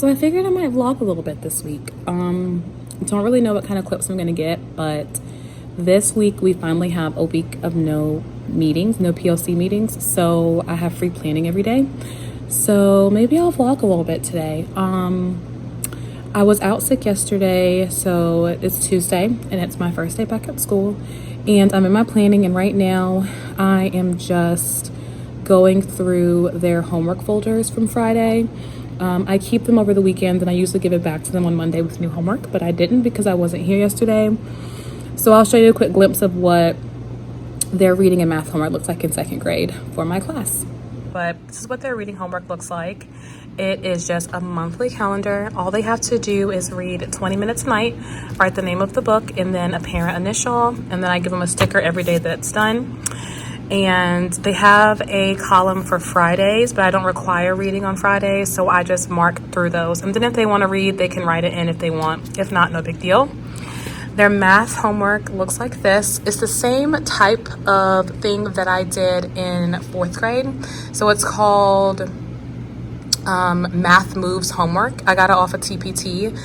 So I figured I might vlog a little bit this week. Don't really know what kind of clips I'm gonna get, but this week we finally have a week of no meetings, no PLC meetings. So I have free planning every day. So maybe I'll vlog a little bit today. I was out sick yesterday, so it's Tuesday and it's my first day back at school. And I'm in my planning, and right now I am just going through their homework folders from Friday. I keep them over the weekend and I usually give it back to them on Monday with new homework, but I didn't because I wasn't here yesterday. So I'll show you a quick glimpse of what their reading and math homework looks like in second grade for my class. But this is what their reading homework looks like. It is just a monthly calendar. All they have to do is read 20 minutes a night, write the name of the book, and then a parent initial, and then I give them a sticker every day that it's done. And they have a column for Fridays, but I don't require reading on Fridays, so I just mark through those. And then if they want to read, they can write it in if they want. If not, no big deal. Their math homework looks like this. It's the same type of thing that I did in fourth grade. So it's called Math Moves Homework. I got it off of TPT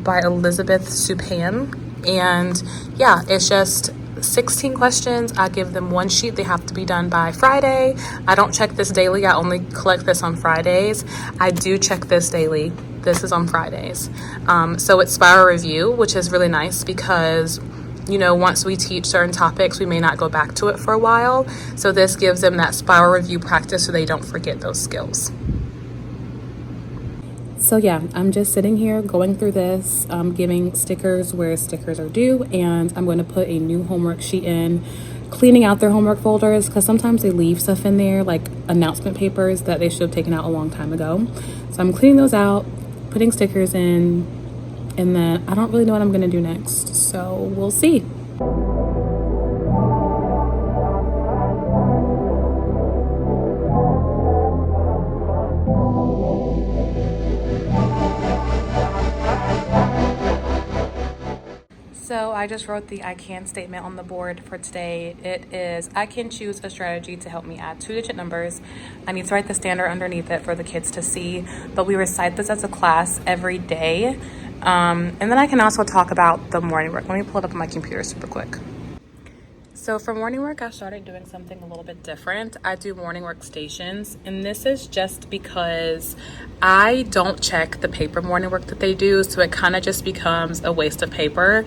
by Elizabeth Supan. And yeah, it's just 16 questions. I give them one sheet. They have to be done by Friday. I don't check this daily. I only collect this on Fridays. I do check this daily. This is on Fridays. So it's spiral review, which is really nice because, you know, once we teach certain topics, we may not go back to it for a while. So this gives them that spiral review practice so they don't forget those skills. So yeah, I'm just sitting here going through this, giving stickers where stickers are due, and I'm going to put a new homework sheet in, cleaning out their homework folders because sometimes they leave stuff in there like announcement papers that they should have taken out a long time ago. So I'm cleaning those out, putting stickers in, and then I don't really know what I'm going to do next. So we'll see. So I just wrote the I can statement on the board for today. It is, I can choose a strategy to help me add 2-digit numbers. I need to write the standard underneath it for the kids to see, but we recite this as a class every day. And then I can also talk about the morning work. Let me pull it up on my computer super quick. So for morning work, I started doing something a little bit different. I do morning work stations, and this is just because I don't check the paper morning work that they do, so it kind of just becomes a waste of paper,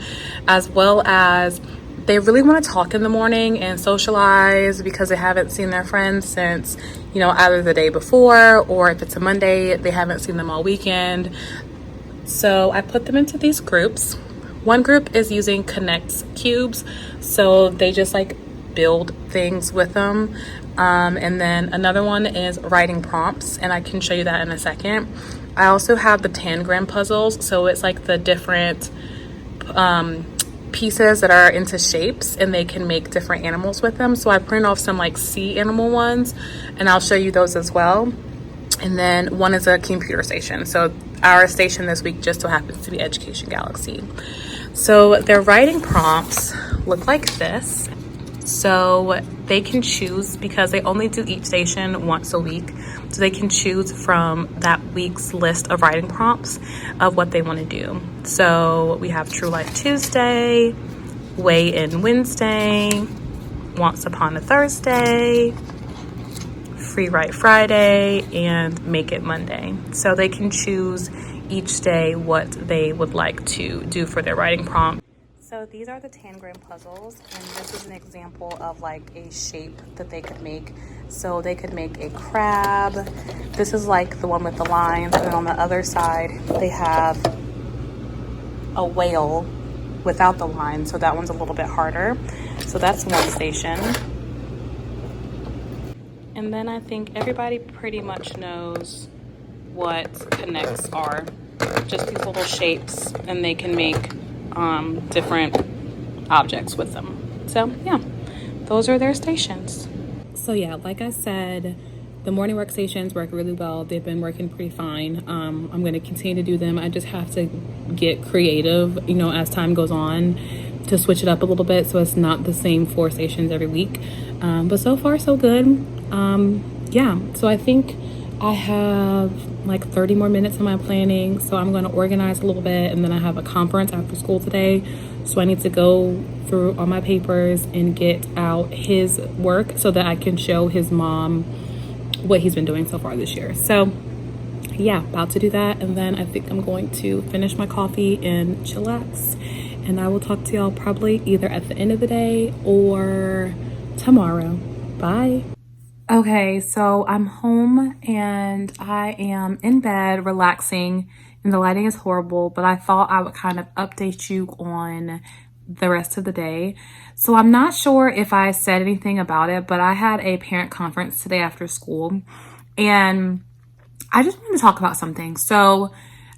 as well as they really want to talk in the morning and socialize because they haven't seen their friends since, you know, either the day before, or if it's a Monday, they haven't seen them all weekend. So I put them into these groups. One group is using Connects cubes, so they just like build things with them. And then another one is writing prompts, and I can show you that in a second. I also have the Tangram puzzles, so it's like the different pieces that are into shapes, and they can make different animals with them. So I print off some like sea animal ones, and I'll show you those as well. And then one is a computer station. So our station this week just so happens to be Education Galaxy. So their writing prompts look like this. So they can choose, because they only do each station once a week, so they can choose from that week's list of writing prompts of what they want to do. So we have True Life Tuesday, Weigh In Wednesday, Once Upon a Thursday, Free Write Friday, and Make It Monday. So they can choose each day what they would like to do for their writing prompt. So these are the Tangram puzzles, and this is an example of like a shape that they could make. So they could make a crab. This is like the one with the lines, and then on the other side they have a whale without the line, so that one's a little bit harder. So that's one station. And then I think everybody pretty much knows what Connects are. Just these little shapes, and they can make different objects with them. So yeah, those are their stations. So yeah, like I said, the morning work stations work really well. They've been working pretty fine. I'm going to continue to do them. I just have to get creative, you know, as time goes on, to switch it up a little bit so it's not the same 4 stations every week. But so far so good. Yeah, so I think I have like 30 more minutes in my planning, so I'm going to organize a little bit, and then I have a conference after school today, so I need to go through all my papers and get out his work so that I can show his mom what he's been doing so far this year. So yeah, about to do that, and then I think I'm going to finish my coffee and chillax, and I will talk to y'all probably either at the end of the day or tomorrow. Bye. Okay, so I'm home and I am in bed relaxing, and the lighting is horrible, but I thought I would kind of update you on the rest of the day. So I'm not sure if I said anything about it, but I had a parent conference today after school, and I just wanted to talk about something. So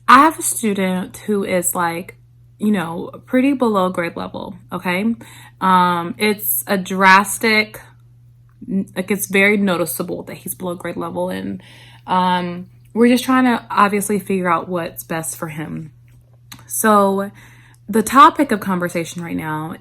I have a student who is like, pretty below grade level. Okay. It's a drastic, like it's very noticeable that he's below grade level. And, we're just trying to obviously figure out what's best for him. So the topic of conversation right now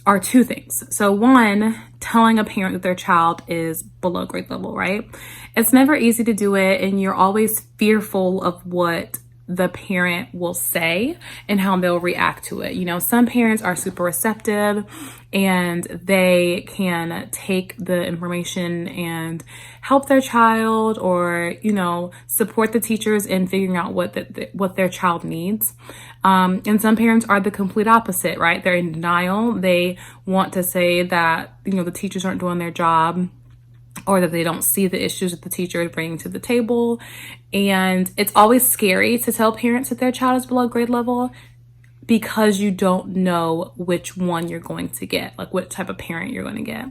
are two things. So one, telling a parent that their child is below grade level, right? It's never easy to do it, and you're always fearful of what the parent will say and how they'll react to it. Some parents are super receptive and they can take the information and help their child, or, support the teachers in figuring out what their child needs. And some parents are the complete opposite, right? They're in denial. They want to say that, the teachers aren't doing their job, or that they don't see the issues that the teacher is bringing to the table. And it's always scary to tell parents that their child is below grade level, because you don't know which one you're going to get, like what type of parent you're going to get.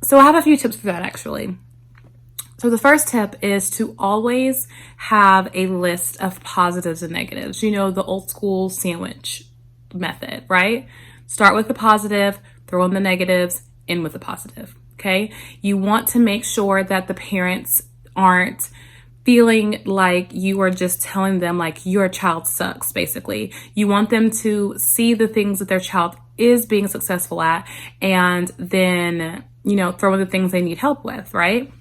So I have a few tips for that, actually. So the first tip is to always have a list of positives and negatives. The old school sandwich method, right? Start with the positive, throw in the negatives, end with the positive. Okay. You want to make sure that the parents aren't feeling like you are just telling them like your child sucks, basically. You want them to see the things that their child is being successful at, and then, throw in the things they need help with, right?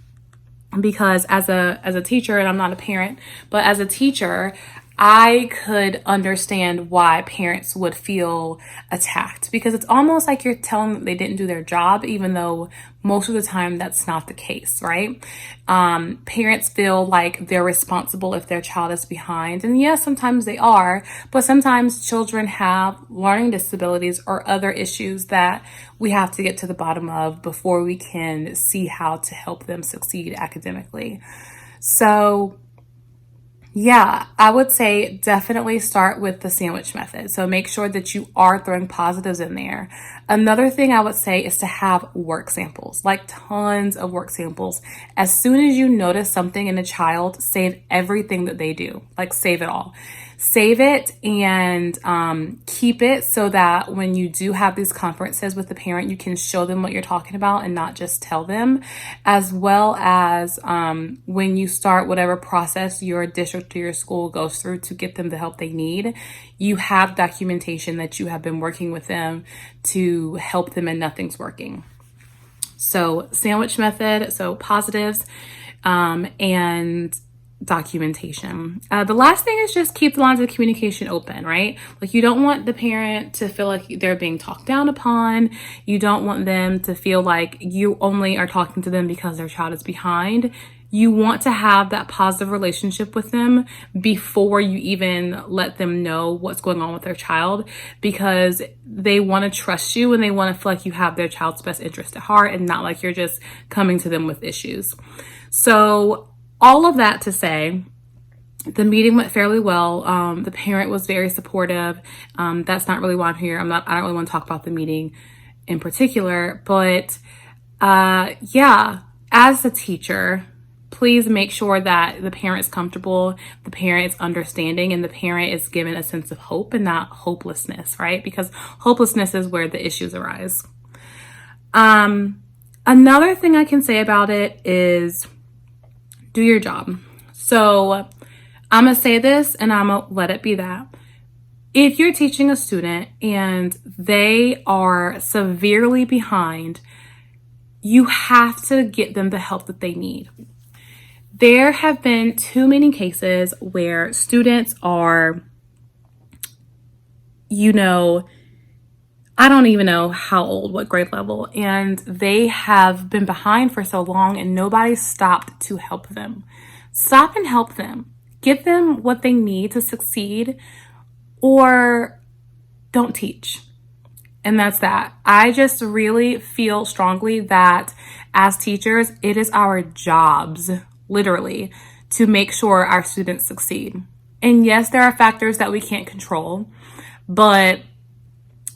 Because as a teacher, and I'm not a parent, but as a teacher, I could understand why parents would feel attacked, because it's almost like you're telling them they didn't do their job, even though most of the time that's not the case, right? Parents feel like they're responsible if their child is behind. And yes, sometimes they are, but sometimes children have learning disabilities or other issues that we have to get to the bottom of before we can see how to help them succeed academically. So yeah, I would say definitely start with the sandwich method. So make sure that you are throwing positives in there. Another thing I would say is to have work samples, like tons of work samples. As soon as you notice something in a child, save everything that they do, like save it all. Save it and keep it so that when you do have these conferences with the parent, you can show them what you're talking about and not just tell them, as well as when you start whatever process your district or your school goes through to get them the help they need, you have documentation that you have been working with them to help them and nothing's working. So sandwich method, so positives, and documentation. The last thing is just keep the lines of communication open, right? Like you don't want the parent to feel like they're being talked down upon. You don't want them to feel like you only are talking to them because their child is behind. You want to have that positive relationship with them before you even let them know what's going on with their child, because they want to trust you and they want to feel like you have their child's best interest at heart and not like you're just coming to them with issues. So all of that to say, the meeting went fairly well. The parent was very supportive. That's not really why I'm here. I don't really want to talk about the meeting in particular, but yeah, as a teacher, please make sure that the parent is comfortable, the parent is understanding, and the parent is given a sense of hope and not hopelessness, right? Because hopelessness is where the issues arise. Another thing I can say about it is do your job. So I'm going to say this and I'm going to let it be that. If you're teaching a student and they are severely behind, you have to get them the help that they need. There have been too many cases where students are, I don't even know how old, what grade level, and they have been behind for so long and nobody stopped to help them. Stop and help them. Give them what they need to succeed, or don't teach. And that's that. I just really feel strongly that as teachers, it is our jobs, literally, to make sure our students succeed. And yes, there are factors that we can't control, but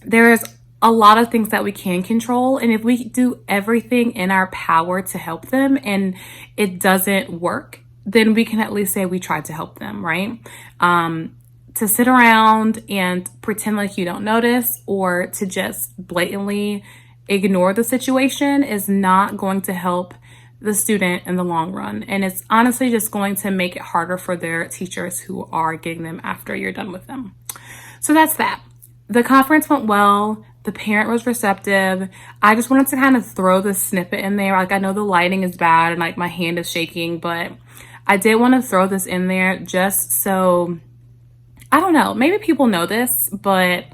there's a lot of things that we can control. And if we do everything in our power to help them and it doesn't work, then we can at least say we tried to help them, right? To sit around and pretend like you don't notice or to just blatantly ignore the situation is not going to help the student in the long run. And it's honestly just going to make it harder for their teachers who are getting them after you're done with them. So that's that. The conference went well. The parent was receptive. I just wanted to kind of throw this snippet in there. Like, I know the lighting is bad and like my hand is shaking, but I did want to throw this in there just so, I don't know, maybe people know this, but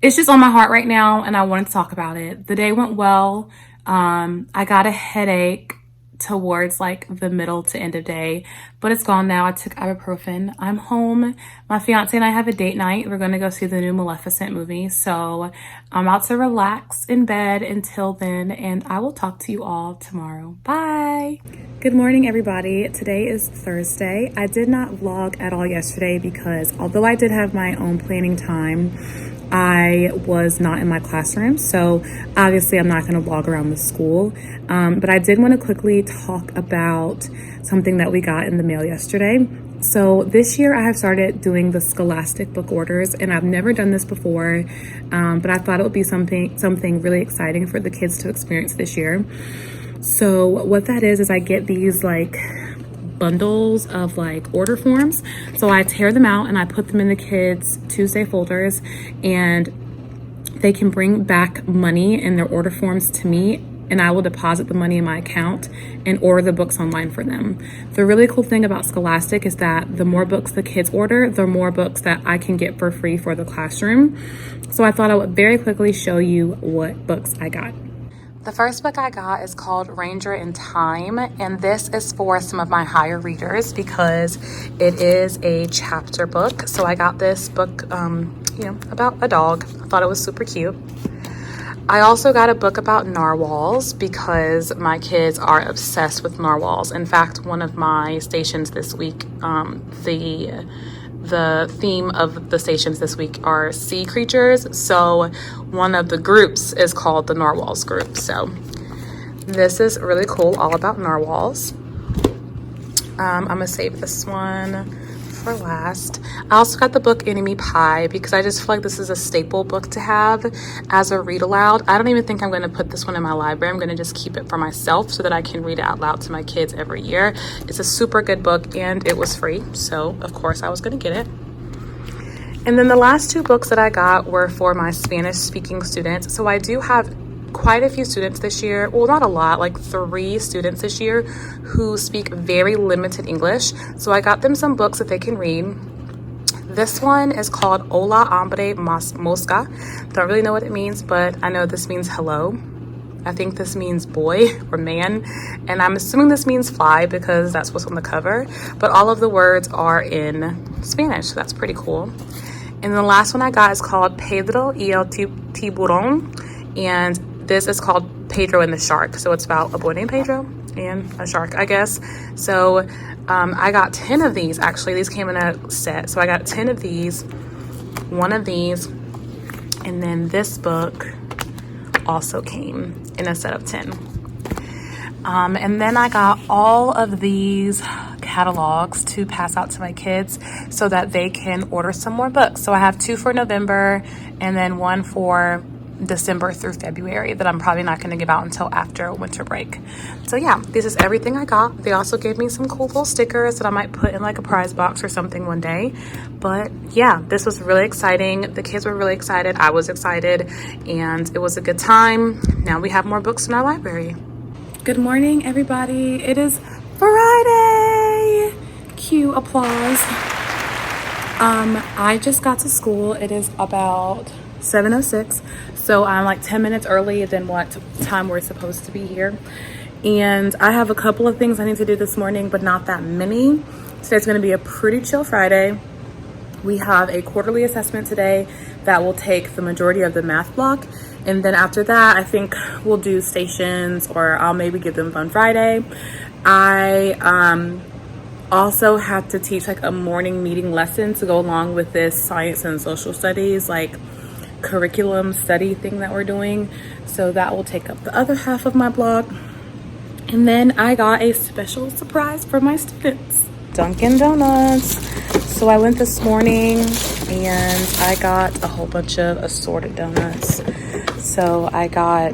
it's just on my heart right now and I wanted to talk about it. The day went well. I got a headache towards like the middle to end of day, but it's gone now. I took ibuprofen. I'm home. My fiance and I have a date night. We're going to go see the new Maleficent movie. So I'm out to relax in bed until then, and I will talk to you all tomorrow. Bye. Good morning, everybody. Today is Thursday. I did not vlog at all yesterday because although I did have my own planning time, I was not in my classroom, so obviously I'm not going to vlog around the school, but I did want to quickly talk about something that we got in the mail yesterday. So this year I have started doing the Scholastic book orders, and I've never done this before, but I thought it would be something really exciting for the kids to experience this year. So what that is I get these like bundles of like order forms. So I tear them out and I put them in the kids' Tuesday folders, and they can bring back money in their order forms to me, and I will deposit the money in my account and order the books online for them. The really cool thing about Scholastic is that the more books the kids order, the more books that I can get for free for the classroom. So I thought I would very quickly show you what books I got. The first book I got is called Ranger in Time, and this is for some of my higher readers because it is a chapter book. So I got this book, about a dog. I thought it was super cute. I also got a book about narwhals because my kids are obsessed with narwhals. In fact, one of my stations this week, the theme of the stations this week are sea creatures. So one of the groups is called the Narwhals group. So this is really cool, all about narwhals. I'm gonna save this one for last. I also got the book Enemy Pie because I just feel like this is a staple book to have as a read aloud. I don't even think I'm going to put this one in my library. I'm going to just keep it for myself so that I can read it out loud to my kids every year. It's a super good book and it was free, so of course I was going to get it. And then the last two books that I got were for my Spanish speaking students. So I do have quite a few students this year, well, not a lot, like 3 students this year who speak very limited English. So I got them some books that they can read. This one is called Hola Hombre Mosca. Don't really know what it means, but I know this means hello. I think this means boy or man, and I'm assuming this means fly because that's what's on the cover, but all of the words are in Spanish, so that's pretty cool. And the last one I got is called Pedro y el Tiburón, and this is called Pedro and the Shark. So it's about a boy named Pedro and a shark, I guess. So I got 10 of these, actually. These came in a set. So I got 10 of these, 1 of these, and then this book also came in a set of 10. And then I got all of these catalogs to pass out to my kids so that they can order some more books. So I have 2 for November and then 1 for December through February that I'm probably not going to give out until after winter break. So yeah, this is everything I got. They also gave me some cool little stickers that I might put in like a prize box or something one day. But yeah, this was really exciting. The kids were really excited. I was excited, and it was a good time. Now we have more books in our library. Good morning, everybody. It is Friday. Cue applause. I just got to school. It is about 7:06, so I'm like 10 minutes early than what time we're supposed to be here. And I have a couple of things I need to do this morning, but not that many. Today's going to be a pretty chill Friday. We have a quarterly assessment today that will take the majority of the math block. And then after that, I think we'll do stations, or I'll maybe give them Fun Friday. I also have to teach like a morning meeting lesson to go along with this science and social studies like curriculum study thing that we're doing. So that will take up the other half of my block. And then I got a special surprise for my students. Dunkin' Donuts. So I went this morning and I got a whole bunch of assorted donuts. So I got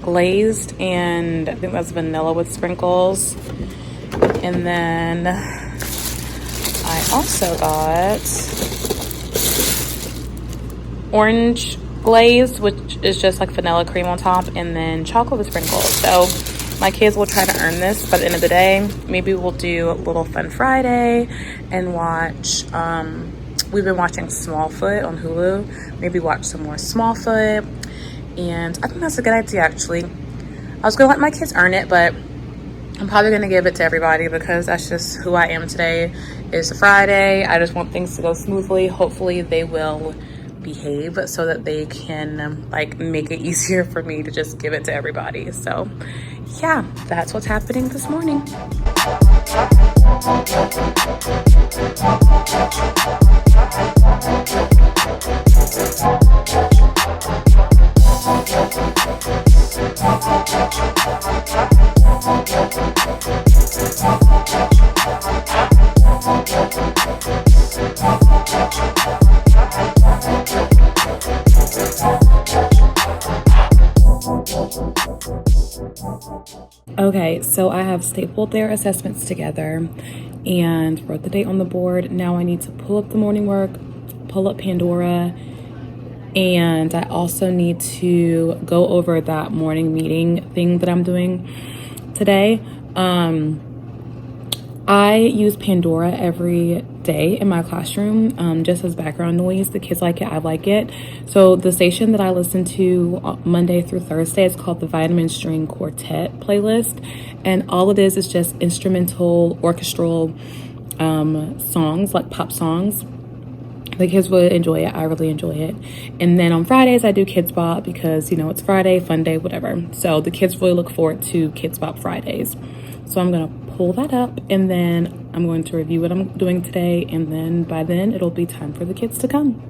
glazed, and I think that's vanilla with sprinkles. And then I also got orange glazed, which is just like vanilla cream on top, and then chocolate with sprinkles. So my kids will try to earn this by the end of the day. Maybe we'll do a little Fun Friday and watch, we've been watching Smallfoot on Hulu. Maybe watch some more Smallfoot. And I think that's a good idea, actually. I was gonna let my kids earn it, but I'm probably gonna give it to everybody because that's just who I am today. It's a Friday. I just want things to go smoothly. Hopefully they will behave so that they can like make it easier for me to just give it to everybody. So yeah, that's what's happening this morning. Okay, so I have stapled their assessments together and wrote the date on the board. Now I need to pull up the morning work, pull up Pandora, and I also need to go over that morning meeting thing that I'm doing today. I use Pandora every day in my classroom, just as background noise. The kids like it, I like it. So the station that I listen to Monday through Thursday is called the Vitamin String Quartet playlist. And all it is just instrumental, orchestral songs, like pop songs. The kids will enjoy it. I really enjoy it. And then on Fridays, I do Kids Bop because, you know, it's Friday, fun day, whatever. So the kids really look forward to Kids Bop Fridays. So I'm going to pull that up, and then I'm going to review what I'm doing today. And then by then, it'll be time for the kids to come.